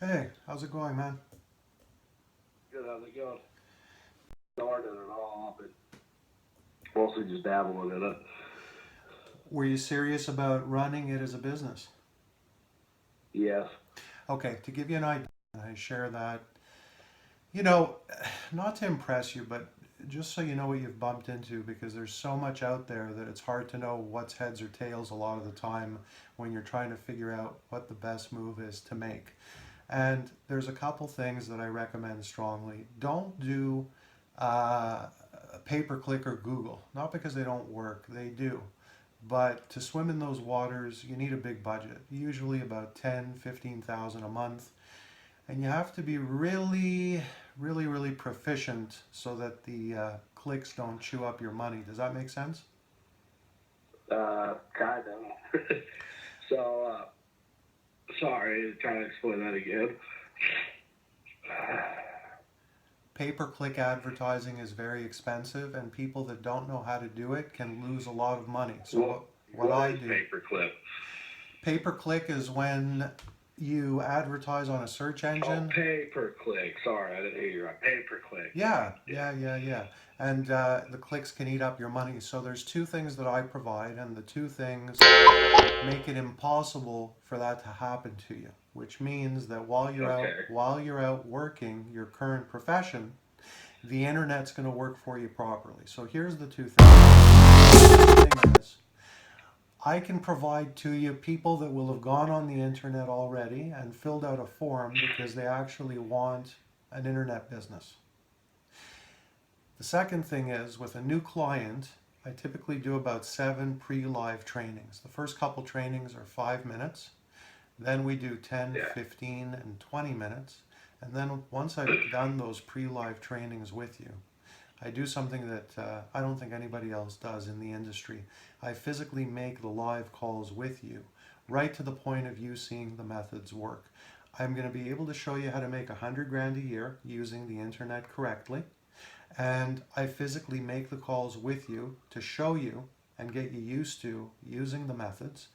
Hey, how's it going, man? Good, how's it going? Started it all, but mostly just dabbling in it. Were you serious about running it as a business? Yes. Okay, to give you an idea, I share that, you know, not to impress you, but just so you know what you've bumped into, because there's so much out there that it's hard to know what's heads or tails a lot of the time when you're trying to figure out what the best move is to make. And there's a couple things that I recommend strongly. Don't do uh, pay per click or Google, not because they don't work, they do. But to swim in those waters, you need a big budget, usually about 10, 15,000 a month. And you have to be really, really, really proficient so that the clicks don't chew up your money. Does that make sense? Kind of. so, sorry, trying to explain that again. Pay per click advertising is very expensive, and people that don't know how to do it can lose a lot of money. So, What, what what I is do, paperclip? pay per click is when you advertise on a search Oh, engine. pay per click. Sorry, I didn't hear you right. Pay per click. Yeah, Yeah. yeah. And the clicks can eat up your money. So there's two things that I provide, and the two things make it impossible for that to happen to you. Which means that Okay. while you're out working your current profession, the internet's going to work for you properly. So here's the two things. The thing is, I can provide to you people that will have gone on the internet already and filled out a form because they actually want an internet business. The second thing is, with a new client, I typically do about 7 pre-live trainings. The first couple trainings are 5 minutes. Then we do 10, Yeah. 15, and 20 minutes. And then once I've done those pre-live trainings with you, I do something that I don't think anybody else does in the industry. I physically make the live calls with you, right to the point of you seeing the methods work. I'm going to be able to show you how to make 100 grand a year using the internet correctly. And I physically make the calls with you to show you and get you used to using the methods.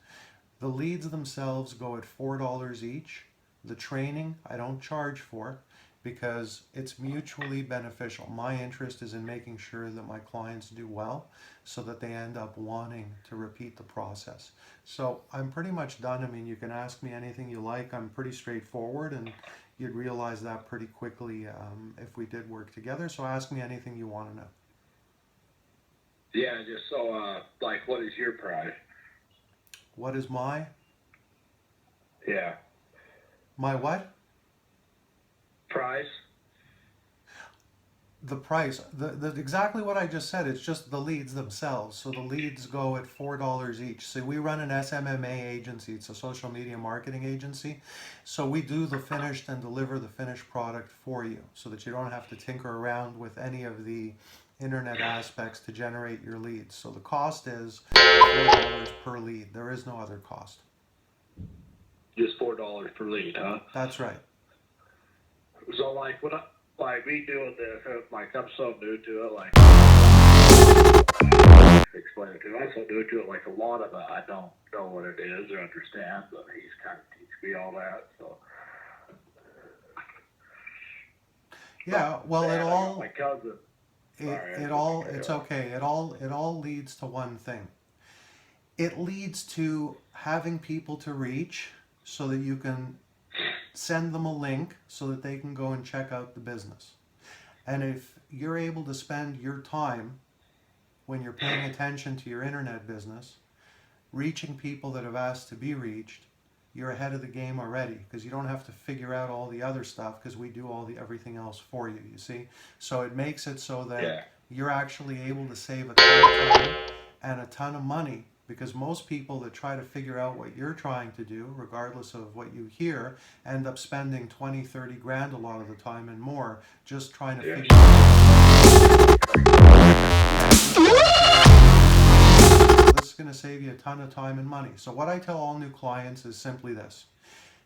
The leads themselves go at $4 each. The training I don't charge for because it's mutually beneficial. My interest is in making sure that my clients do well so that they end up wanting to repeat the process. So I'm pretty much done. I mean, you can ask me anything you like. I'm pretty straightforward, and you'd realize that pretty quickly if we did work together. So ask me anything you want to know. Yeah, just so, like, what is your price? What is Yeah. my what? Price? The price, the exactly what I just said. It's just the leads themselves. So the leads go at $4 each. So we run an SMMA agency. It's a social media marketing agency. So we do the finished and deliver the finished product for you, so that you don't have to tinker around with any of the internet aspects to generate your leads. So the cost is $4 per lead. There is no other cost. Just $4 per lead, huh? That's right. So like me doing this, like I'm so new to it, like explain it to me. I'm so new to it, like a lot of it I don't know what it is or understand, but he's kind of teach me all that. So Yeah. Well, I got my cousin. Sorry, I it didn't mean all to cut it's you off. okay. It all leads to one thing. It leads to having people to reach so that you can send them a link so that they can go and check out the business. And if you're able to spend your time when you're paying attention to your internet business, reaching people that have asked to be reached, you're ahead of the game already because you don't have to figure out all the other stuff because we do all the everything else for you, you see? So it makes it so that Yeah. you're actually able to save a ton of time and a ton of money, because most people that try to figure out what you're trying to do, regardless of what you hear, end up spending 20, 30 grand a lot of the time and more just trying to Yeah. figure out. Yeah, just trying to figure out. So this is going to save you a ton of time and money. So what I tell all new clients is simply this: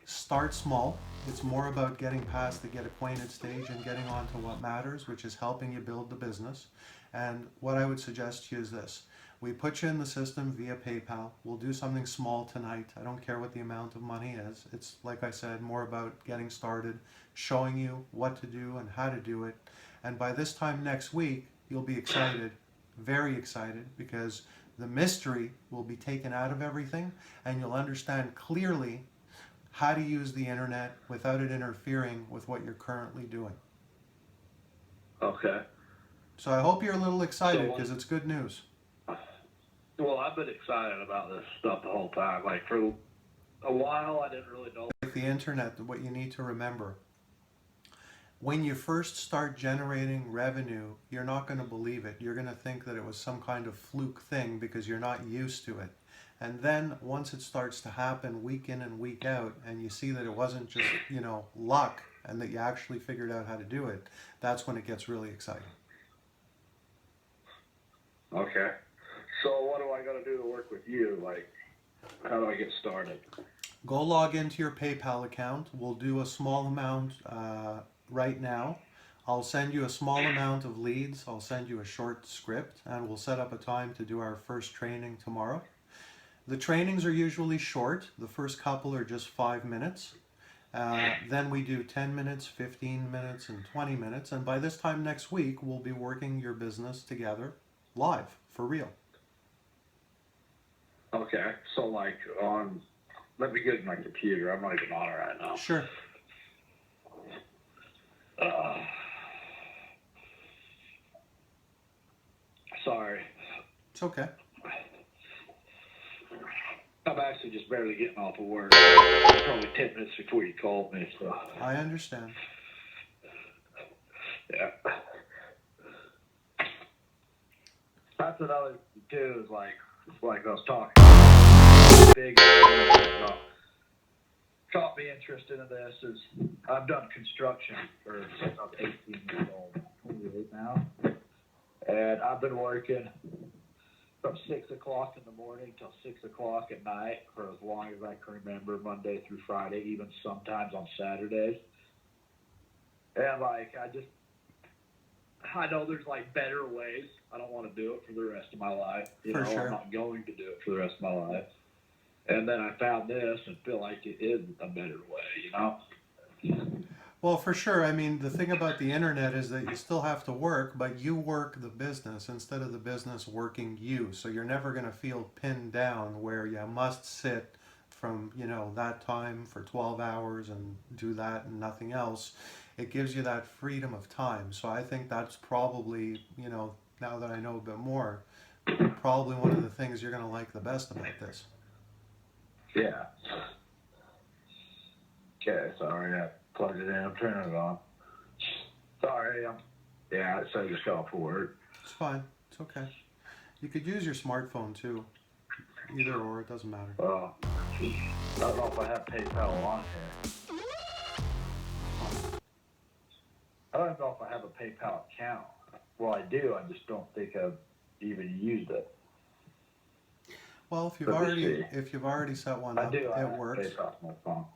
start small. It's more about getting past the get acquainted stage and getting on to what matters, which is helping you build the business. And what I would suggest to you is this: We put you in the system via PayPal. We'll do something small tonight. I don't care what the amount of money is. It's, like I said, more about getting started, showing you what to do and how to do it. And by this time next week, you'll be excited, very excited, because the mystery will be taken out of everything and you'll understand clearly how to use the internet without it interfering with what you're currently doing. Okay. So I hope you're a little excited, So, because it's good news. well, I've been excited about this stuff the whole time. Like, for a while, I didn't really know. Like the internet, what you need to remember, when you first start generating revenue, you're not going to believe it. You're going to think that it was some kind of fluke thing because you're not used to it. And then once it starts to happen week in and week out, and you see that it wasn't just, luck, and that you actually figured out how to do it, that's when it gets really exciting. Okay. So what do I got to do to work with you? Like, how do I get started? Go log into your PayPal account. We'll do a small amount right now. I'll send you a small amount of leads. I'll send you a short script, and we'll set up a time to do our first training tomorrow. The trainings are usually short. The first couple are just 5 minutes. Then we do 10 minutes, 15 minutes, and 20 minutes. And by this time next week, we'll be working your business together live, for real. Okay. So, like, let me get my computer. I'm not even on it right now. Sure. Sorry. It's okay. I'm actually just barely getting off of work. Probably 10 minutes before you called me. So. I understand. Yeah. That's another thing too. Is like I was talking. Big. Got me interested in this is I've done construction since I was 18 years old. 28 now, and I've been working from 6 o'clock in the morning till 6 o'clock at night for as long as I can remember, Monday through Friday, even sometimes on Saturdays. And I know there's like better ways. I don't want to do it for the rest of my life. Sure. I'm not going to do it for the rest of my life. And then I found this and feel like it is a better way, Well, for sure. I mean, the thing about the internet is that you still have to work, but you work the business instead of the business working you. So you're never going to feel pinned down where you must sit from, that time for 12 hours and do that and nothing else. It gives you that freedom of time. So I think that's probably, now that I know a bit more, probably one of the things you're going to like the best about this. Yeah. Okay, sorry, I plugged it in, I'm turning it on. Sorry, so I just got off of work. It's fine. It's okay. You could use your smartphone too. Either or, it doesn't matter. I don't know if I have PayPal on here. I don't know if I have a PayPal account. Well, I do, I just don't think I've even used it. Well, if you've already set one up, it works. PayPal on my phone.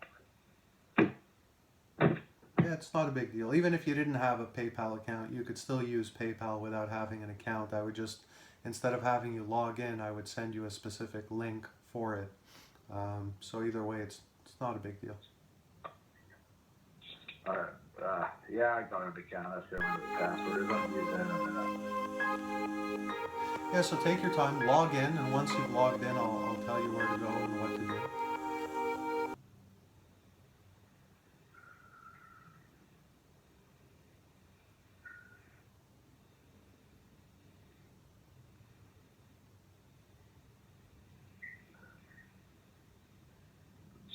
Yeah, it's not a big deal. Even if you didn't have a PayPal account, you could still use PayPal without having an account. I would just, instead of having you log in, I would send you a specific link for it. So either way, it's not a big deal. All right. I got an account. That's the password. I'm using it in a minute. Yeah, so take your time, log in, and once you've logged in, I'll tell you where to go and what to do.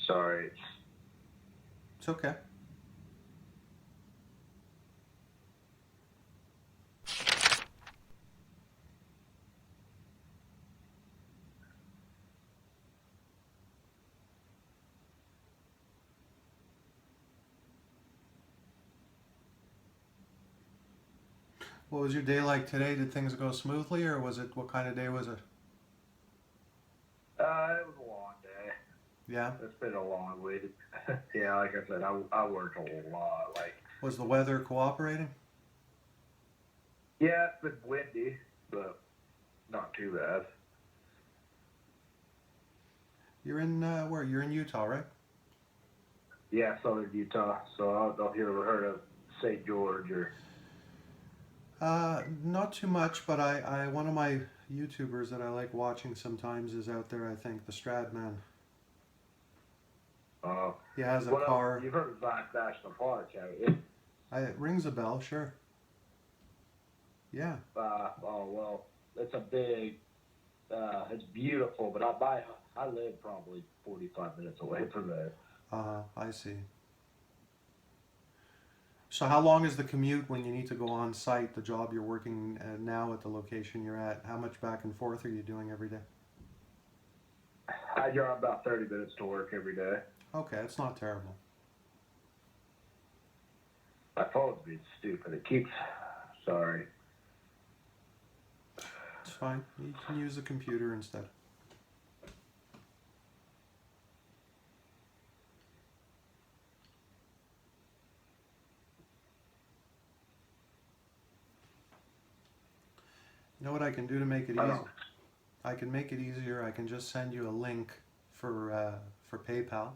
Sorry. It's okay. What was your day like today? Did things go smoothly, or what kind of day was it? It was a long day. Yeah? It's been a long week. Yeah, like I said, I work a lot. Was the weather cooperating? Yeah, it's been windy, but not too bad. You're in where? You're in Utah, right? Yeah, southern Utah. So I don't know if you ever heard of St. George or. Not too much, but I one of my YouTubers that I like watching sometimes is out there. I think the Stradman. He has a Well, car. you've heard of Zion National Park, haven't you? It rings a bell, sure. Yeah. Oh well, it's a big. It's beautiful, but I live probably 45 minutes away from there. I see. So how long is the commute when you need to go on site, the job you're working now at the location you're at? How much back and forth are you doing every day? I drive about 30 minutes to work every day. Okay, it's not terrible. My phone's being stupid. It keeps. Sorry. It's fine. You can use the computer instead. You know what I can do to make it easy? I can make it easier. I can just send you a link for PayPal.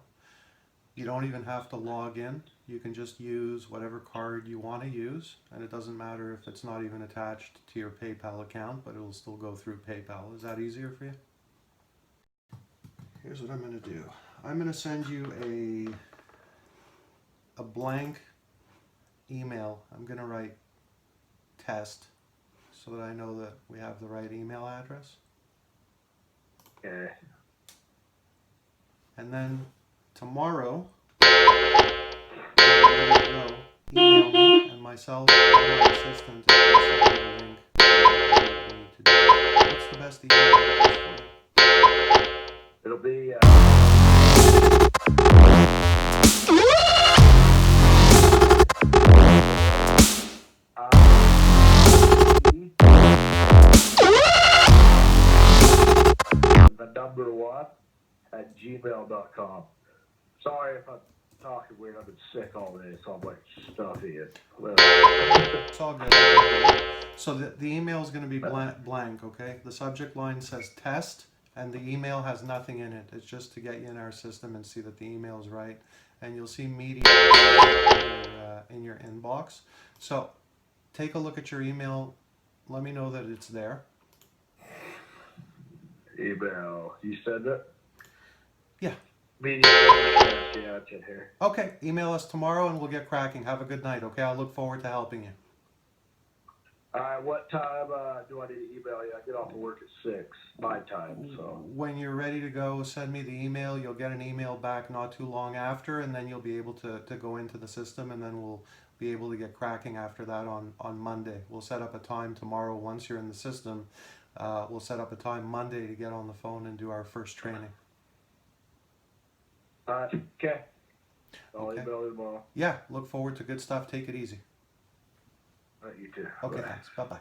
You don't even have to log in. You can just use whatever card you want to use, and it doesn't matter if it's not even attached to your PayPal account, but it will still go through PayPal. Is that easier for you? Here's what I'm going to do. I'm going to send you a blank email. I'm going to write test so that I know that we have the right email address. Okay. And then tomorrow, email me and myself and my assistant is going to send you a link to what you need to do. What's the best email address for you? It'll be. The number 1 at gmail.com. Sorry if I'm talking weird. I've been sick all day, so I'm like stuffy and. It's all good. So the email is going to be blank, okay? The subject line says test, and the email has nothing in it. It's just to get you in our system and see that the email is right. And you'll see media in your inbox. So take a look at your email. Let me know that it's there. Email. You said that? Yeah. Media. Yeah, it's in here. Okay, email us tomorrow and we'll get cracking. Have a good night, okay? I look forward to helping you. Alright, what time do I need to email you? I get off of work at 6, my time, so. When you're ready to go, send me the email. You'll get an email back not too long after, and then you'll be able to go into the system, and then we'll be able to get cracking after that on Monday. We'll set up a time tomorrow once you're in the system. We'll set up a time Monday to get on the phone and do our first training. Alright, okay. I'll Okay. email you tomorrow. Yeah, look forward to good stuff. Take it easy. Alright, you too. Okay, Bye. thanks. Bye-bye.